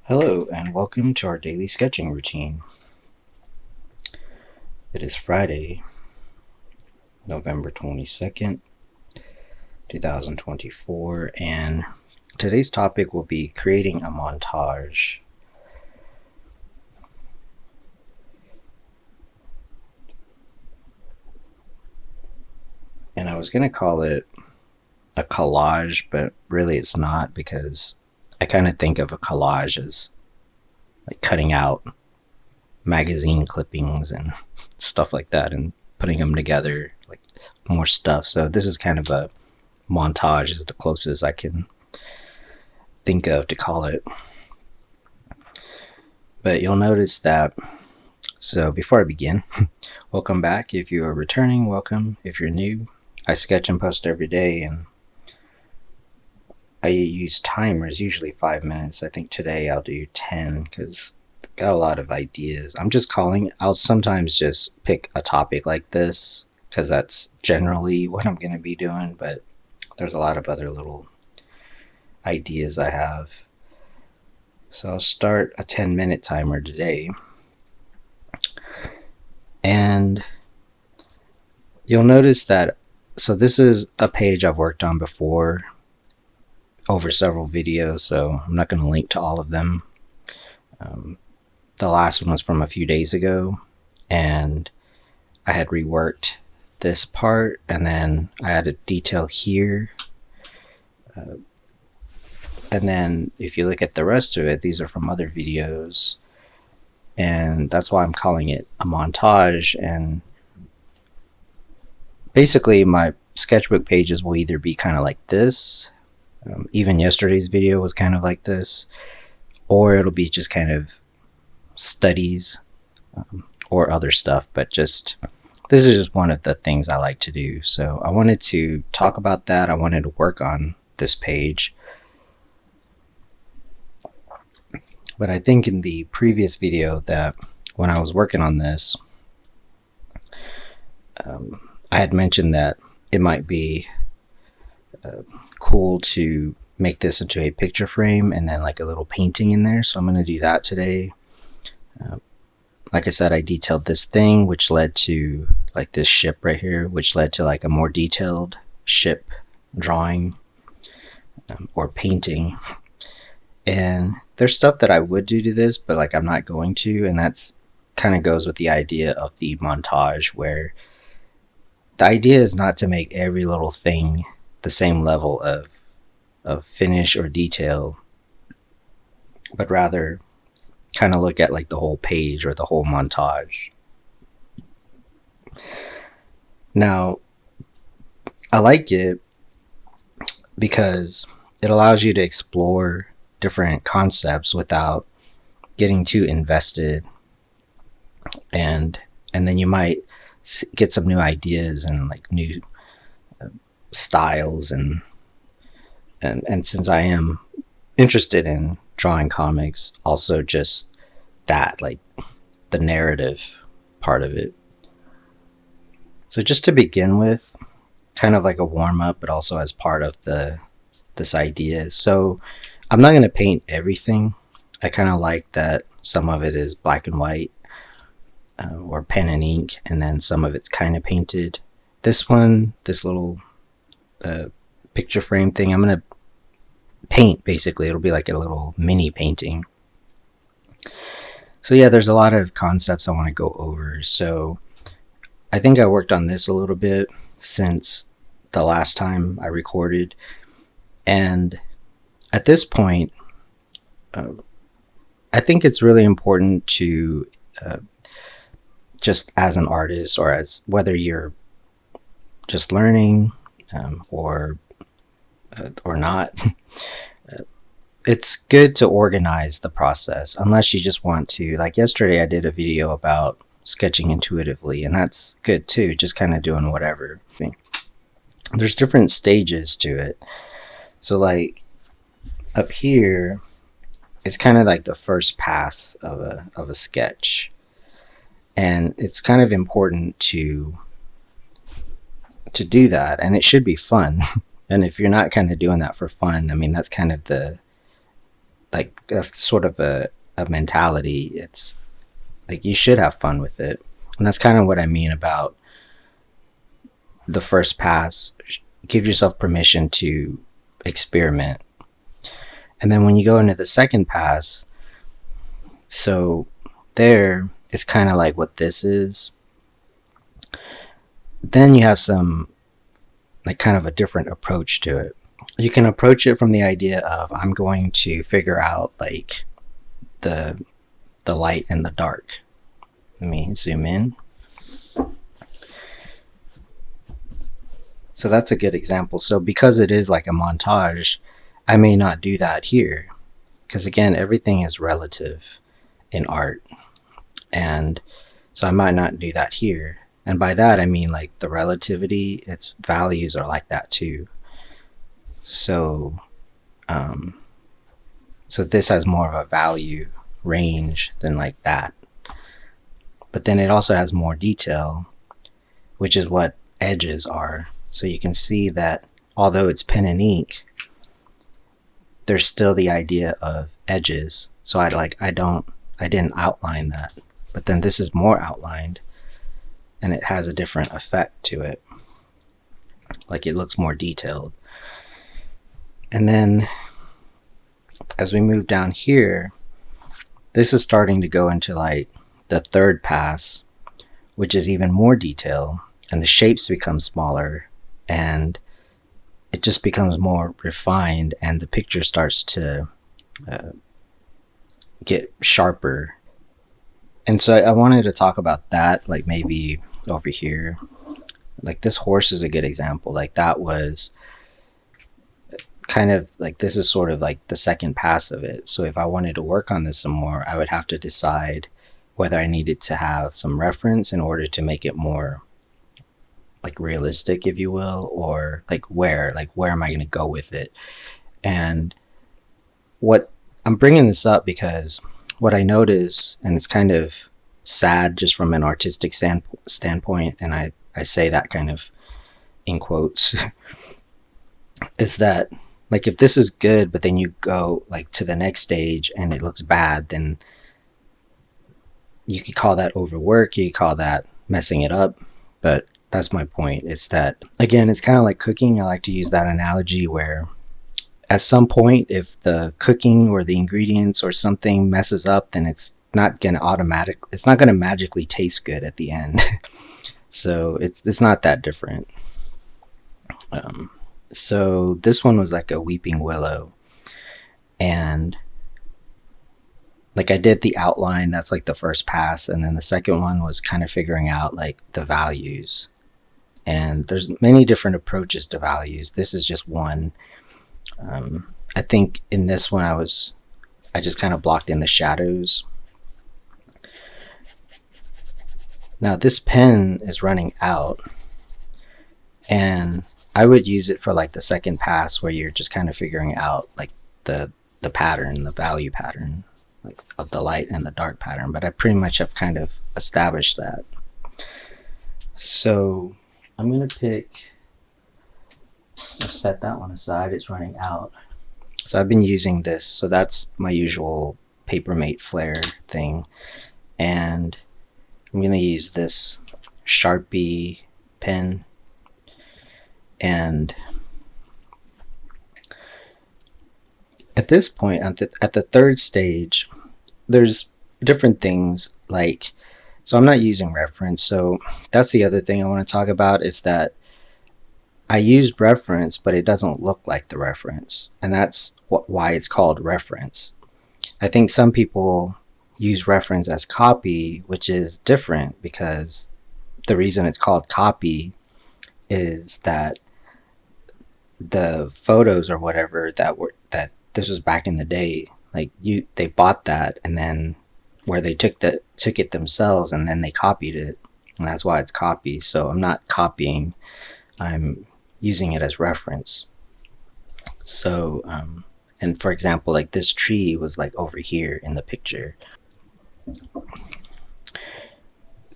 Hello and welcome to our daily sketching routine. It is Friday, November 22nd, 2024, and today's topic will be creating a montage. And I was going to call it a collage, but really it's not, because I kind of think of a collage as like cutting out magazine clippings and stuff like that and putting them together, like more stuff. So this is kind of a montage, is the closest I can think of to call it. But you'll notice that, so before I begin, welcome back. If you are returning, welcome. If you're new, I sketch and post every day, and I use timers, usually 5 minutes. I think today I'll do 10 because I got a lot of ideas. I'll sometimes just pick a topic like this because that's generally what I'm going to be doing, but there's a lot of other little ideas I have. So I'll start a 10-minute timer today. And you'll notice that, so this is a page I've worked on before over several videos, so I'm not going to link to all of them. The last one was from a few days ago, and I had reworked this part, and then I added detail here. And then if you look at the rest of it, these are from other videos, and that's why I'm calling it a montage. And basically my sketchbook pages will either be kind of like this, even yesterday's video was kind of like this, or it'll be just kind of studies or other stuff, but just this is just one of the things I like to do. So I wanted to talk about that. I wanted to work on this page. But I think in the previous video that when I was working on this, I had mentioned that it might be cool to make this into a picture frame and then like a little painting in there. So I'm going to do that today. Like I said, I detailed this thing, which led to like this ship right here, which led to like a more detailed ship drawing or painting. And there's stuff that I would do to this, but like I'm not going to, and that's kind of goes with the idea of the montage, where the idea is not to make every little thing the same level of finish or detail, but rather kind of look at like the whole page or the whole montage. Now, I like it because it allows you to explore different concepts without getting too invested, and then you might get some new ideas and like new styles, and since I am interested in drawing comics, also just that, like the narrative part of it. So just to begin with, kind of like a warm-up, but also as part of this idea. So I'm not going to paint everything. I kind of like that some of it is black and white or pen and ink, and then some of it's kind of painted. This one, this little picture frame thing, I'm going to paint basically. It'll be like a little mini painting. So yeah, there's a lot of concepts I want to go over. So I think I worked on this a little bit since the last time I recorded, and at this point, I think it's really important to just as an artist, or as whether you're just learning or not, it's good to organize the process, unless you just want to. Like yesterday, I did a video about sketching intuitively, and that's good too, just kind of doing whatever. There's different stages to it. So like up here, it's kind of like the first pass of a sketch, and it's kind of important to do that, and it should be fun. And if you're not kind of doing that for fun, I mean, that's kind of the like that's sort of a mentality. It's like you should have fun with it. And that's kind of what I mean about the first pass. Give yourself permission to experiment. And then when you go into the second pass, so there it's kind of like what this is. Then you have some like kind of a different approach to it. You can approach it from the idea of I'm going to figure out like the light and the dark. Let me zoom in. So that's a good example. So because it is like a montage, I may not do that here. Because again, everything is relative in art. And so I might not do that here. And by that, I mean like the relativity, its values are like that too. So, so this has more of a value range than like that. But then it also has more detail, which is what edges are. So you can see that although it's pen and ink, there's still the idea of edges. So I didn't outline that. But then this is more outlined and it has a different effect to it. Like it looks more detailed. And then as we move down here, this is starting to go into like the third pass, which is even more detail, and the shapes become smaller and it just becomes more refined, and the picture starts to get sharper. And so I wanted to talk about that, like maybe over here. Like this horse is a good example. Like that was kind of like, this is sort of like the second pass of it. So if I wanted to work on this some more, I would have to decide whether I needed to have some reference in order to make it more like realistic, if you will, or like where am I going to go with it? And what I'm bringing this up because what I notice, and it's kind of sad just from an artistic standpoint, and I say that kind of in quotes, is that like if this is good, but then you go like to the next stage and it looks bad, then you could call that overwork, you could call that messing it up. But that's my point. It's that, again, it's kind of like cooking. I like to use that analogy where at some point, if the cooking or the ingredients or something messes up, then it's not going to magically taste good at the end. So it's not that different. So this one was like a weeping willow, and like I did the outline, that's like the first pass, and then the second one was kind of figuring out like the values. And there's many different approaches to values. This is just one. I think in this one I just kind of blocked in the shadows. Now this pen is running out, and I would use it for like the second pass where you're just kind of figuring out like the pattern, the value pattern, like of the light and the dark pattern. But I pretty much have kind of established that. So I'm gonna set that one aside. It's running out. So I've been using this. So that's my usual Papermate flare thing, and I'm gonna use this Sharpie pen. And at this point, at the third stage, there's different things like, so I'm not using reference. So that's the other thing I want to talk about, is that I used reference, but it doesn't look like the reference. And that's why it's called reference. I think some people use reference as copy, which is different, because the reason it's called copy is that the photos or whatever that this was back in the day, like they bought that, and then where they took it themselves and then they copied it, and that's why it's copy. So I'm not copying, I'm using it as reference. So and for example, like this tree was like over here in the picture.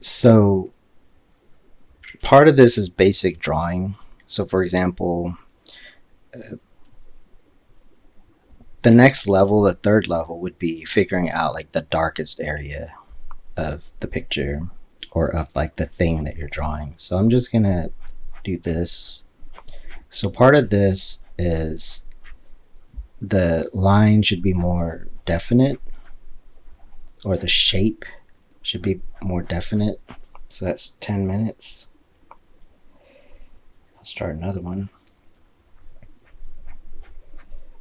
So part of this is basic drawing. So for example, the next level, the third level, would be figuring out like the darkest area of the picture or of like the thing that you're drawing. So I'm just gonna do this. So part of this is the line should be more definite, or the shape should be more definite. So that's 10 minutes. I'll start another one.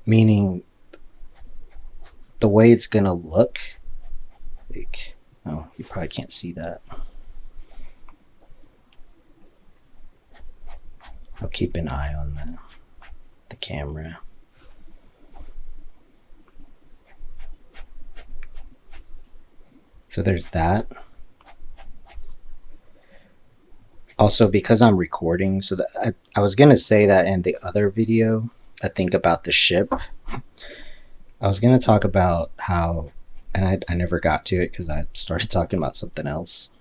Meaning the way it's gonna look, like, oh, you probably can't see that. I'll keep an eye on the camera. So there's that. Also, because I'm recording, so that I was gonna say that in the other video, I think about the ship. I was gonna talk about how, and I never got to it because I started talking about something else.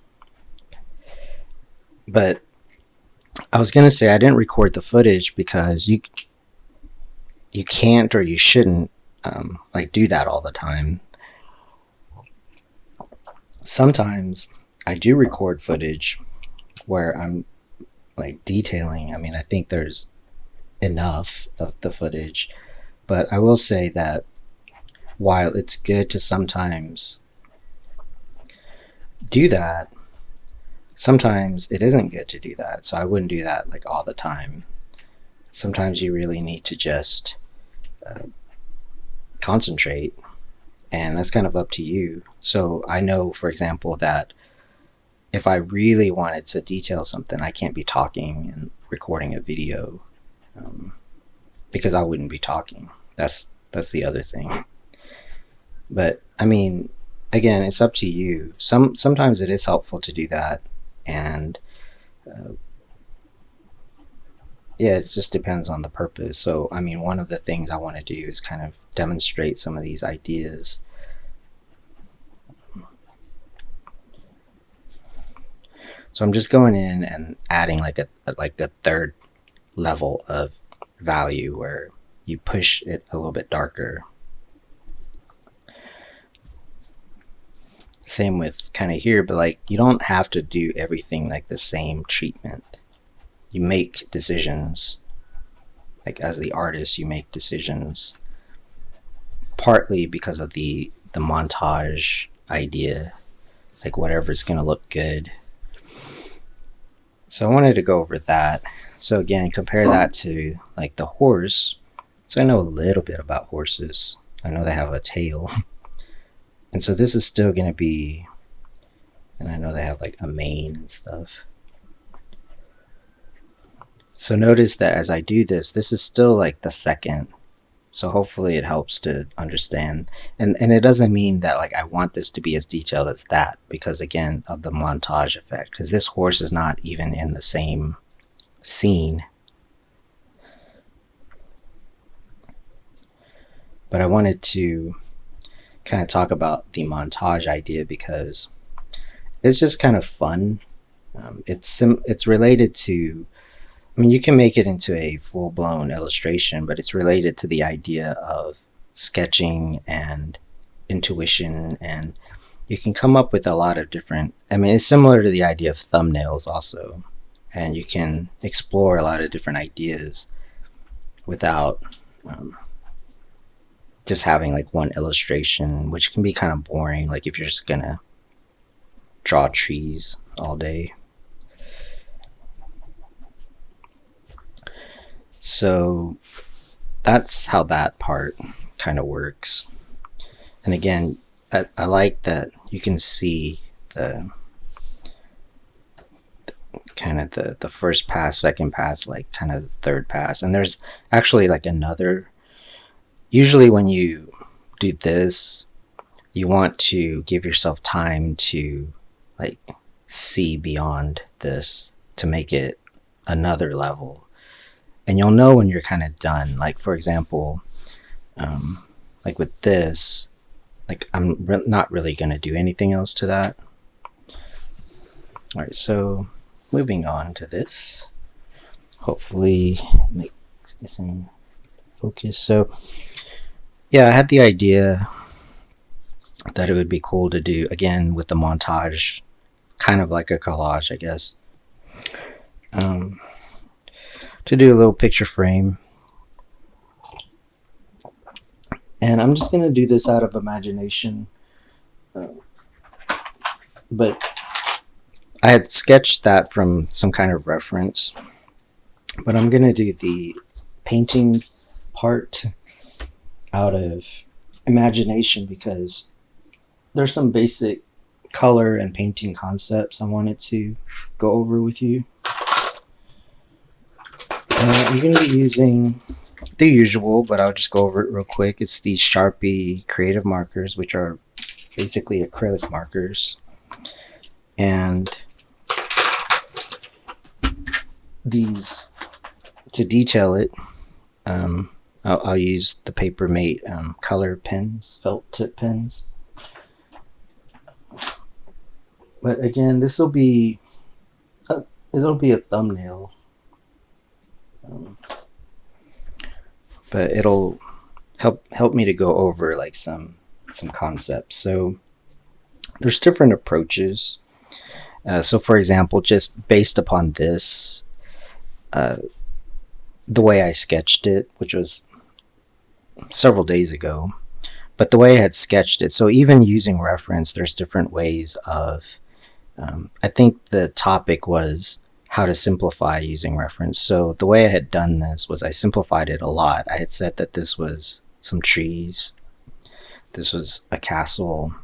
But I was gonna say I didn't record the footage because you can't, or you shouldn't like do that all the time. Sometimes I do record footage where I'm like detailing. I mean, I think there's enough of the footage, but I will say that while it's good to sometimes do that, sometimes it isn't good to do that. So I wouldn't do that like all the time. Sometimes you really need to just concentrate, and that's kind of up to you. So I know, for example, that if I really wanted to detail something, I can't be talking and recording a video because I wouldn't be talking. That's the other thing. But I mean, again, it's up to you. Sometimes it is helpful to do that, and yeah, it just depends on the purpose. So I mean, one of the things I want to do is kind of demonstrate some of these ideas. So I'm just going in and adding like a third level of value where you push it a little bit darker. Same with kind of here, but like you don't have to do everything like the same treatment. You make decisions. Like as the artist, you make decisions partly because of the montage idea, like whatever's gonna look good. So I wanted to go over that. So again, compare that to like the horse. So I know a little bit about horses. I know they have a tail. And so this is still going to be, and I know they have like a mane and stuff. So notice that as I do this, this is still like the second. So hopefully it helps to understand. And it doesn't mean that like I want this to be as detailed as that, because again of the montage effect, because this horse is not even in the same scene. But I wanted to kind of talk about the montage idea because it's just kind of fun. It's related to, I mean, you can make it into a full-blown illustration, but it's related to the idea of sketching and intuition, and you can come up with a lot of different, I mean, it's similar to the idea of thumbnails also, and you can explore a lot of different ideas without just having like one illustration, which can be kind of boring, like if you're just gonna draw trees all day. So that's how that part kind of works. And again, I like that you can see the kind of the first pass, second pass, like kind of the third pass. And there's actually like another, usually when you do this, you want to give yourself time to like see beyond this to make it another level. And you'll know when you're kind of done. Like for example, like with this, like I'm not really going to do anything else to that. All right, so moving on to this. Hopefully makes this in focus. So yeah, I had the idea that it would be cool to do again with the montage, kind of like a collage, I guess. Um, to do a little picture frame. And I'm just going to do this out of imagination. Uh, but I had sketched that from some kind of reference. But I'm going to do the painting part out of imagination because there's some basic color and painting concepts I wanted to go over with you. I'm going to be using the usual, but I'll just go over it real quick. It's these Sharpie creative markers, which are basically acrylic markers. And these, to detail it, I'll use the Papermate color pens, felt tip pens. But again, this will be it'll be a thumbnail, but it'll help me to go over like some concepts. So there's different approaches. So for example, just based upon this, the way I sketched it, which was several days ago, but the way I had sketched it, so even using reference, there's different ways of, I think the topic was how to simplify using reference. So the way I had done this was I simplified it a lot. I had said that this was some trees, this was a castle.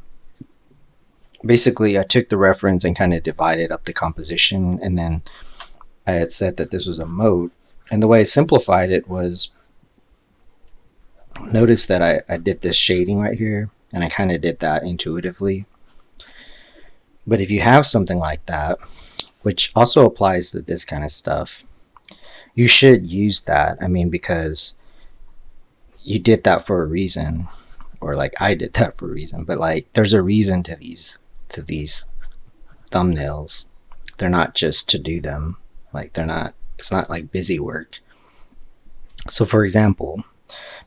Basically, I took the reference and kind of divided up the composition, and then I had said that this was a moat. And the way I simplified it was, notice that I did this shading right here, and I kind of did that intuitively. But if you have something like that, which also applies to this kind of stuff, you should use that. I mean, because you did that for a reason, or like I did that for a reason, but like there's a reason to these thumbnails. They're not just to do them. Like it's not like busy work. So for example,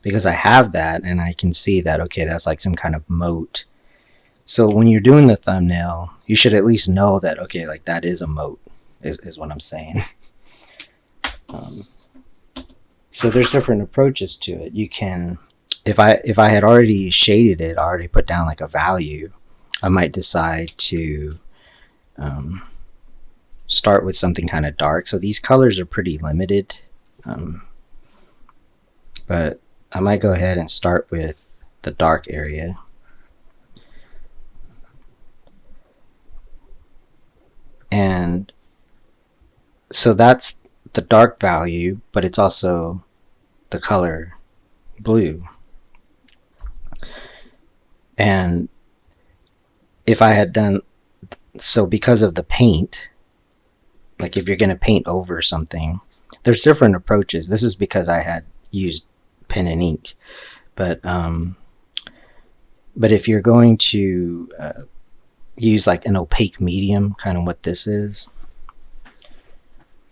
because I have that and I can see that, okay, that's like some kind of moat. So when you're doing the thumbnail, you should at least know that, okay, like that is a moat, is what I'm saying. So there's different approaches to it. You can, if I had already shaded it, already put down like a value, I might decide to start with something kind of dark. So these colors are pretty limited, but I might go ahead and start with the dark area. And so that's the dark value, but it's also the color blue. And if I had done, so because of the paint, like if you're going to paint over something, there's different approaches. This is because I had used pen and ink, but if you're going to use like an opaque medium, kind of what this is,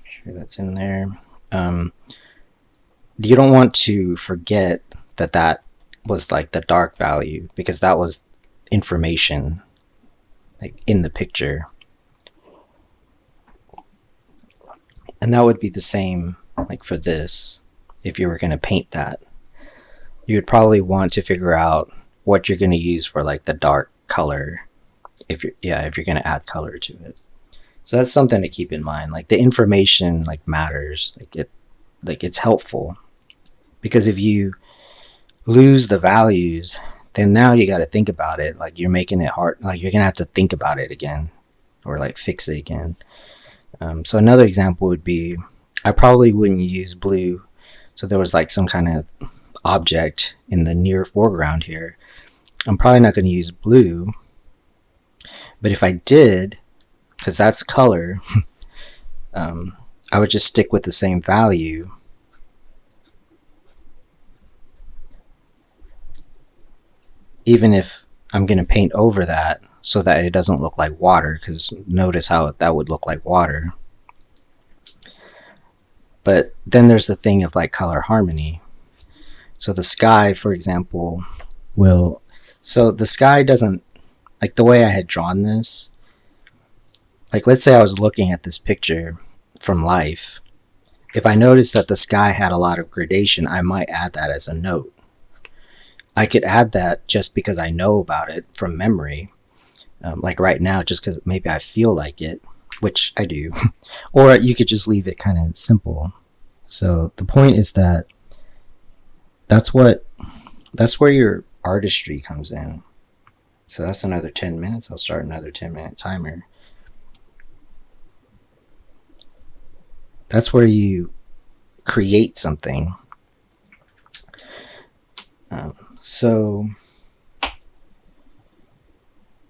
make sure that's in there. You don't want to forget that that was like the dark value, because that was information like in the picture. And that would be the same like for this. If you were going to paint that, you would probably want to figure out what you're going to use for like the dark color, if you're going to add color to it. So that's something to keep in mind. Like the information like matters. Like it's helpful, because if you lose the values, then now you got to think about it. Like you're making it hard. Like you're gonna have to think about it again, or like fix it again. So another example would be, I probably wouldn't use blue. So there was like some kind of object in the near foreground here. I'm probably not going to use blue. But if I did, because that's color, I would just stick with the same value. Even if I'm going to paint over that so that it doesn't look like water, because notice how that would look like water. But then there's the thing of like color harmony. So the sky, for example, will, so the sky doesn't, like the way I had drawn this, like let's say I was looking at this picture from life. If I noticed that the sky had a lot of gradation, I might add that as a note. I could add that just because I know about it from memory, like right now, just because maybe I feel like it, which I do. Or you could just leave it kind of simple. So the point is that that's where your artistry comes in. So that's another 10 minutes. I'll start another 10-minute timer. That's where you create something. So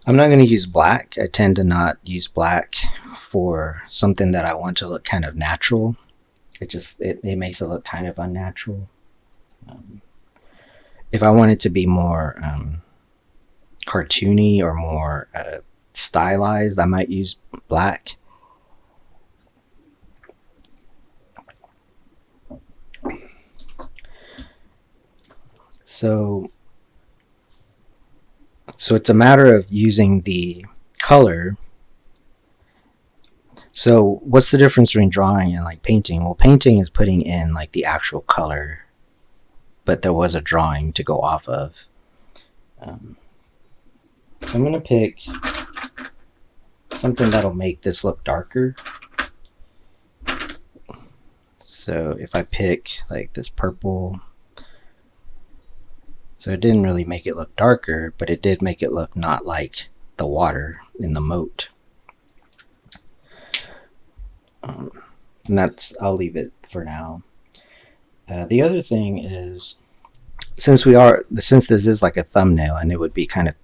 I'm not going to use black. I tend to not use black for something that I want to look kind of natural. It makes it look kind of unnatural. If I want it to be more cartoony or more stylized, I might use black. So it's a matter of using the color. So what's the difference between drawing and like painting? Well, painting is putting in like the actual color, but there was a drawing to go off of. I'm going to pick something that'll make this look darker. So if I pick like this purple, so it didn't really make it look darker, but it did make it look not like the water in the moat. And I'll leave it for now. The other thing is, since this is like a thumbnail, and it would be kind of,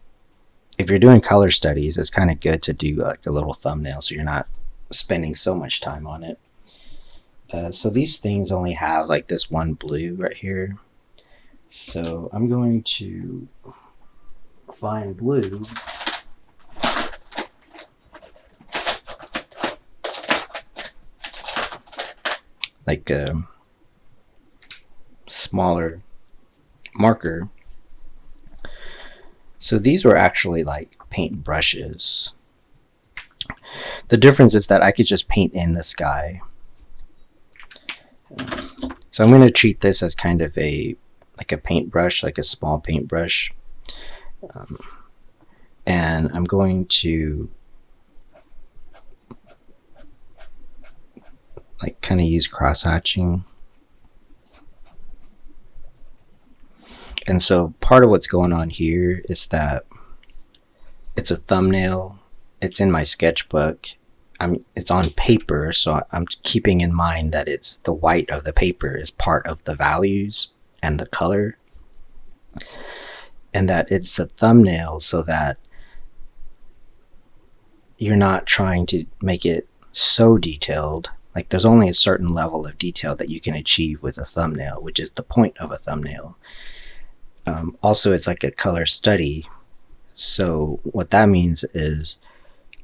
if you're doing color studies, it's kind of good to do like a little thumbnail so you're not spending so much time on it. So these things only have like this one blue right here. So I'm going to find blue. Like a smaller marker. So these were actually like paint brushes. The difference is that I could just paint in the sky. So I'm going to treat this as kind of like a paintbrush, like a small paintbrush. And I'm going to like kind of use cross-hatching. And so part of what's going on here is that it's a thumbnail. It's in my sketchbook. It's on paper, so I'm keeping in mind that it's the white of the paper is part of the values and the color. And that it's a thumbnail so that you're not trying to make it so detailed. Like there's only a certain level of detail that you can achieve with a thumbnail, which is the point of a thumbnail. Also, it's like a color study. So what that means is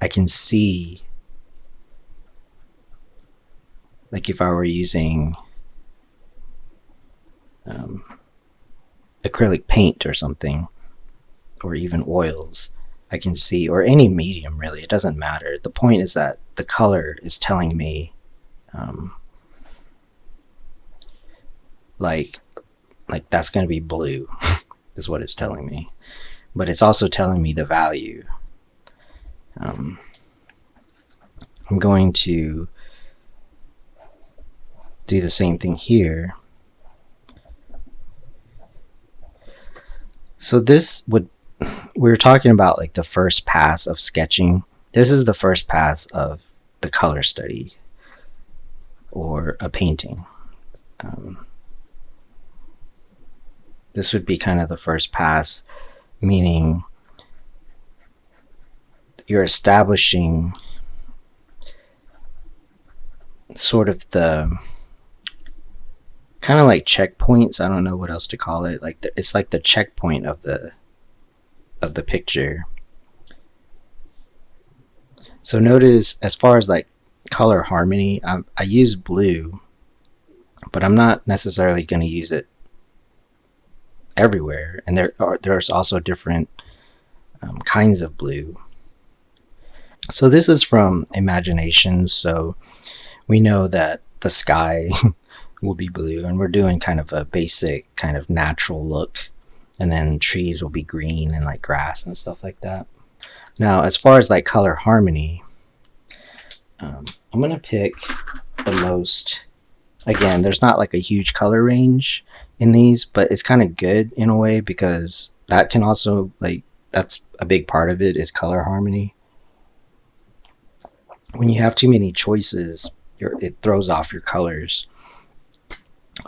I can see, like if I were using acrylic paint or something, or even oils, I can see, or any medium really, it doesn't matter. The point is that the color is telling me like that's going to be blue is what it's telling me, but it's also telling me the value. I'm going to do the same thing here. So we were talking about like the first pass of sketching. This is the first pass of the color study or a painting. This would be kind of the first pass, meaning you're establishing sort of the kind of like checkpoints. I don't know what else to call it. Like it's like the checkpoint of the picture. So notice, as far as like color harmony, I use blue, but I'm not necessarily going to use it everywhere, and there's also different kinds of blue. So this is from Imagination, so we know that the sky will be blue, and we're doing kind of a basic kind of natural look, and then trees will be green and like grass and stuff like that. Now as far as like color harmony, I'm gonna pick the most, again, there's not like a huge color range in these, but it's kind of good in a way, because that can also, like, that's a big part of it, is color harmony. When you have too many choices, it throws off your colors.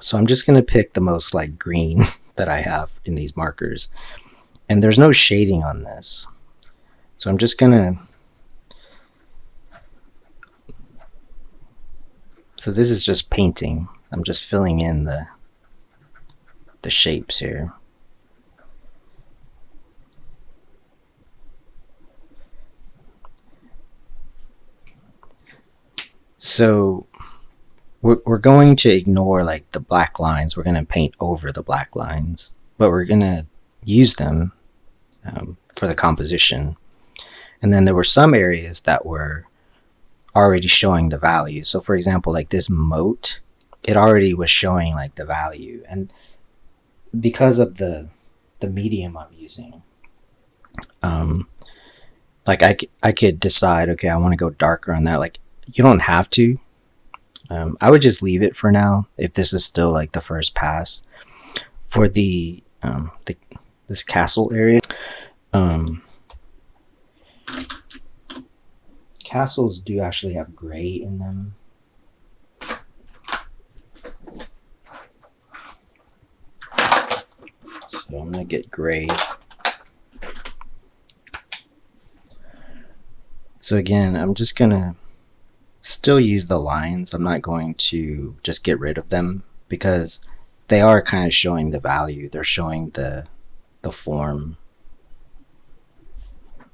So I'm just going to pick the most like green that I have in these markers, and there's no shading on this, so I'm just going to, so this is just painting. I'm just filling in the shapes here. So we're going to ignore like the black lines. We're going to paint over the black lines, but we're going to use them for the composition. And then there were some areas that were already showing the value. So for example, like this moat, it already was showing like the value, and because of the medium I'm using, like I could decide, okay, I want to go darker on that. Like, you don't have to. I would just leave it for now if this is still like the first pass. For the this castle area, castles do actually have gray in them. So I'm gonna get gray. So again, I'm just gonna still use the lines. I'm not going to just get rid of them, because they are kind of showing the value. They're showing the form,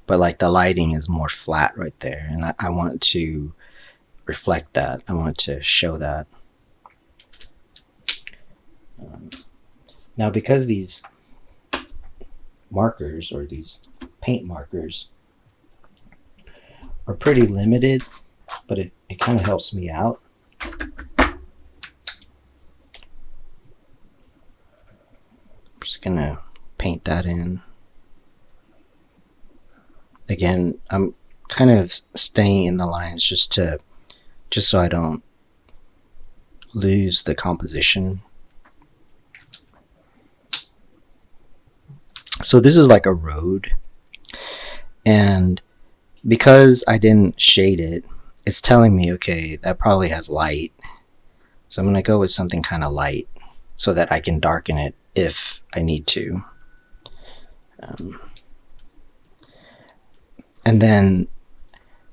but like the lighting is more flat right there, and I want to reflect that. I want to show that. Now because these markers, or these paint markers, are pretty limited, but it kind of helps me out. I'm just gonna paint that in. Again, I'm kind of staying in the lines just so I don't lose the composition. So this is like a road, and because I didn't shade it, it's telling me, okay, that probably has light. So I'm going to go with something kind of light so that I can darken it if I need to. And then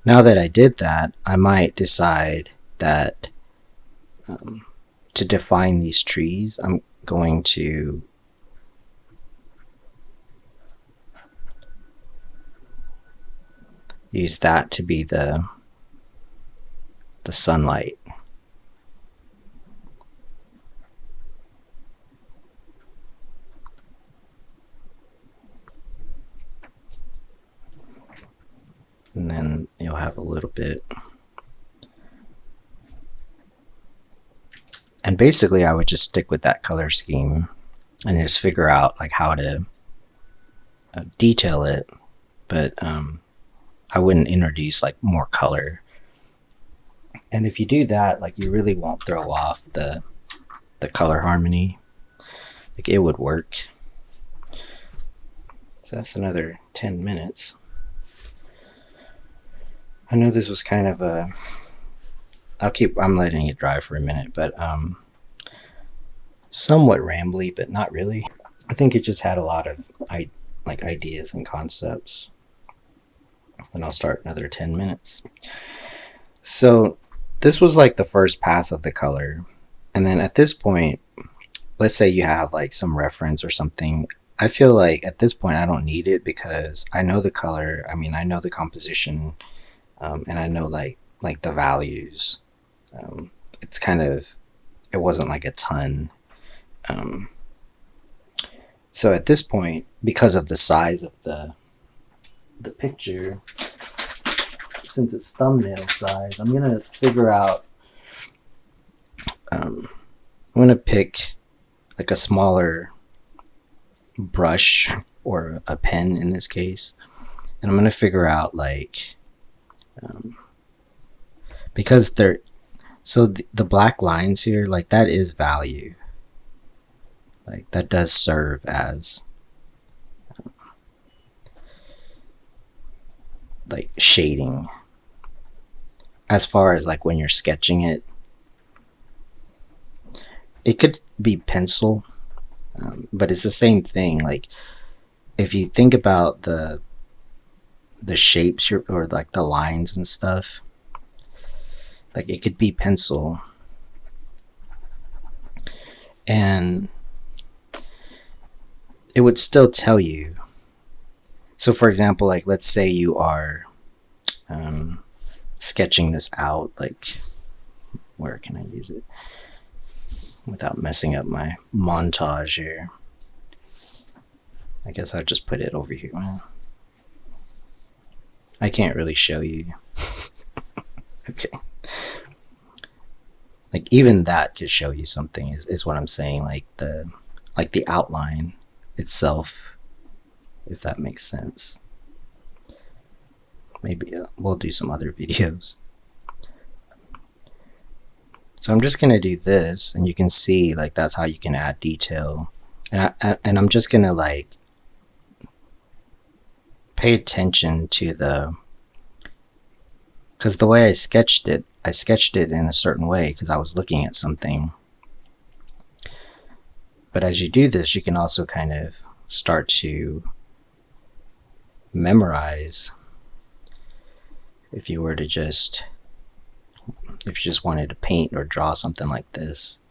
now that I did that, I might decide that to define these trees, I'm going to use that to be the sunlight. And then you'll have a little bit. And basically I would just stick with that color scheme and just figure out like how to detail it, but I wouldn't introduce like more color. And if you do that, like, you really won't throw off the color harmony. Like, it would work. So that's another 10 minutes. I know this was kind of a, I'm letting it dry for a minute, but somewhat rambly, but not really. I think it just had a lot of ideas and concepts. And I'll start another 10 minutes. So this was like the first pass of the color, and then at this point, let's say you have like some reference or something. I feel like at this point I don't need it, because I know the color. I mean, I know the composition, and I know like the values. It's kind of, it wasn't like a ton. So at this point, because of the size of the picture, since it's thumbnail size, I'm gonna figure out. I'm gonna pick like a smaller brush or a pen in this case, and I'm gonna figure out like because they're so the black lines here, like that is value, like that does serve as like shading as far as like when you're sketching it. It could be pencil, but it's the same thing. Like if you think about the shapes or like the lines and stuff, like it could be pencil, and it would still tell you. So for example, like let's say you are sketching this out, like where can I use it without messing up my montage here? I guess I'll just put it over here. Well, I can't really show you. Okay. Like even that could show you something is what I'm saying. Like the outline itself, if that makes sense. Maybe we'll do some other videos. So I'm just gonna do this, and you can see like that's how you can add detail. And I'm just gonna like pay attention to because the way I sketched it in a certain way because I was looking at something. But as you do this, you can also kind of start to memorize if you just wanted to paint or draw something like this.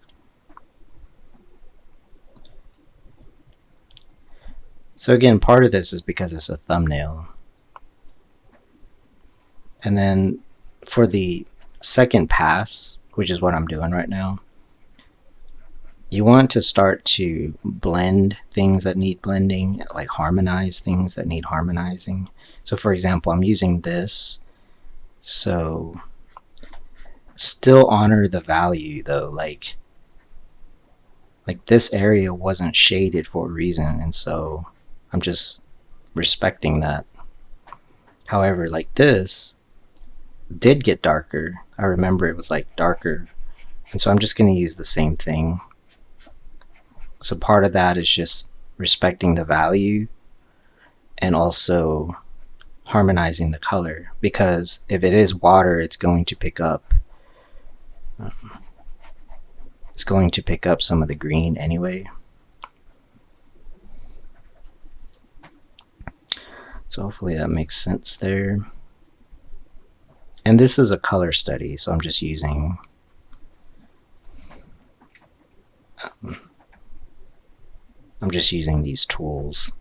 So again, part of this is because it's a thumbnail. And then for the second pass, which is what I'm doing right now, you want to start to blend things that need blending, like harmonize things that need harmonizing. So for example, I'm using this, so still honor the value though, like this area wasn't shaded for a reason, and so I'm just respecting that. However, like this did get darker. I remember it was like darker, and so I'm just going to use the same thing. So part of that is just respecting the value and also harmonizing the color, because if it is water, it's going to pick up some of the green anyway. So hopefully that makes sense there. And this is a color study, so I'm just using these tools.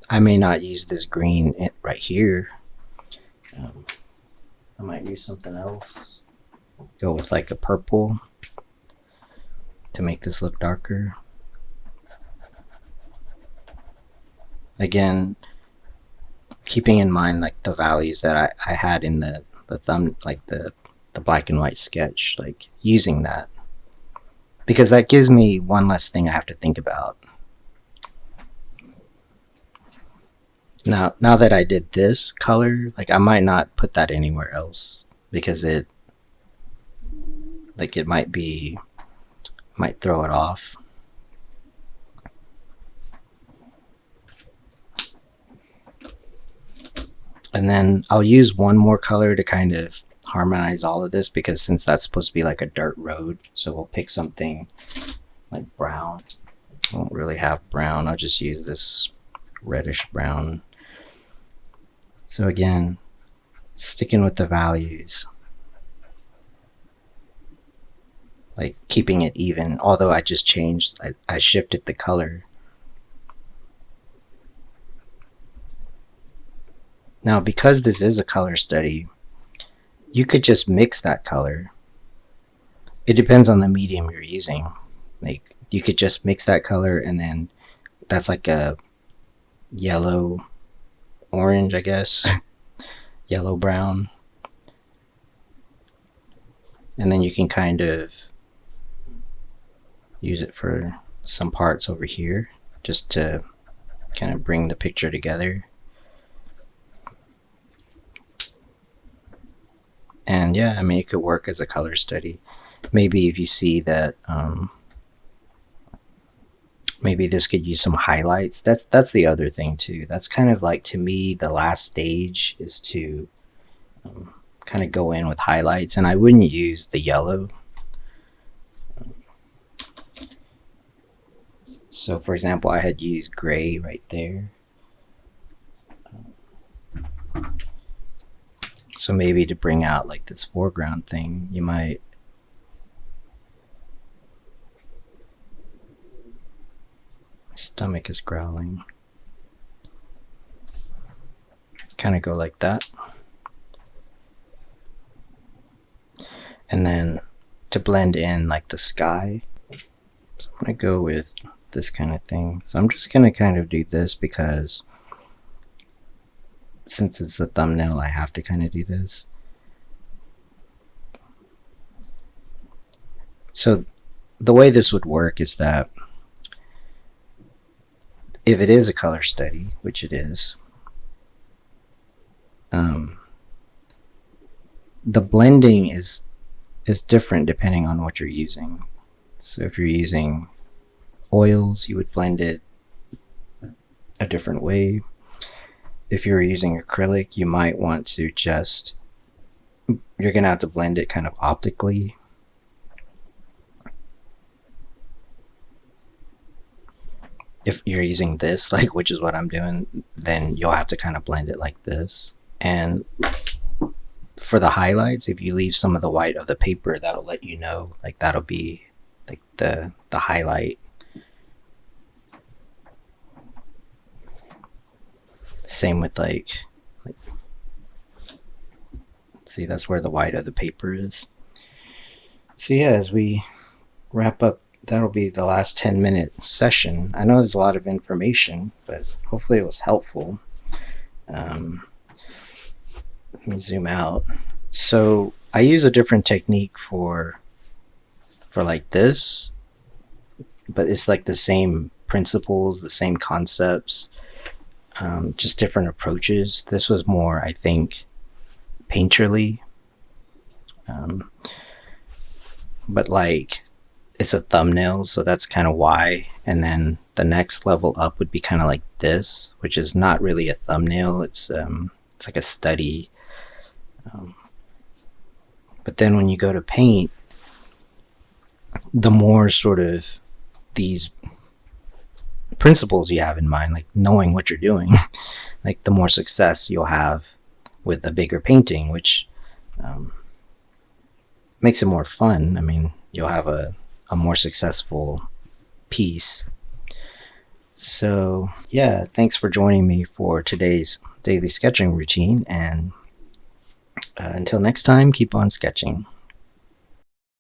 I may not use this green right here. I might use something else. Go with like a purple to make this look darker. Again, keeping in mind like the values that I had in the thumb, like the black and white sketch, like using that, because that gives me one less thing I have to think about. Now that I did this color, like I might not put that anywhere else because it might throw it off. And then I'll use one more color to kind of harmonize all of this, because since that's supposed to be like a dirt road, so we'll pick something like brown. I won't really have brown, I'll just use this reddish brown. So again, sticking with the values, like keeping it even, although I just changed, I shifted the color. Now because this is a color study, you could just mix that color, it depends on the medium you're using. Like you could just mix that color and then that's like a yellow orange, I guess. Yellow brown. And then you can kind of use it for some parts over here just to kind of bring the picture together. And yeah, I mean, it could work as a color study. Maybe if you see that maybe this could use some highlights. That's the other thing too. That's kind of like, to me, the last stage is to kind of go in with highlights, and I wouldn't use the yellow. So for example, I had used gray right there. So maybe to bring out like this foreground thing, you might my stomach is growling. Kind of go like that. And then to blend in like the sky, so I'm going to go with this kind of thing. So I'm just going to kind of do this because since it's a thumbnail, I have to kind of do this. So the way this would work is that if it is a color study, which it is, the blending is different depending on what you're using. So if you're using oils, you would blend it a different way. If you're using acrylic, you might want to just, you're gonna have to blend it kind of optically. If you're using this, like, which is what I'm doing, then you'll have to kind of blend it like this. And for the highlights, if you leave some of the white of the paper, that'll let you know, like that'll be like the highlight. Same with like see, that's where the white of the paper is. So yeah, as we wrap up, that'll be the last 10-minute session. I know there's a lot of information, but hopefully it was helpful. Let me zoom out. So I use a different technique for like this, but it's like the same principles, the same concepts, just different approaches. This was more, I think, painterly, but like it's a thumbnail, so that's kind of why. And then the next level up would be kind of like this, which is not really a thumbnail. It's like a study. But then when you go to paint, the more sort of these principles you have in mind, like knowing what you're doing, like the more success you'll have with a bigger painting, which makes it more fun. I mean, you'll have a more successful piece. So yeah, thanks for joining me for today's daily sketching routine, and until next time, keep on sketching.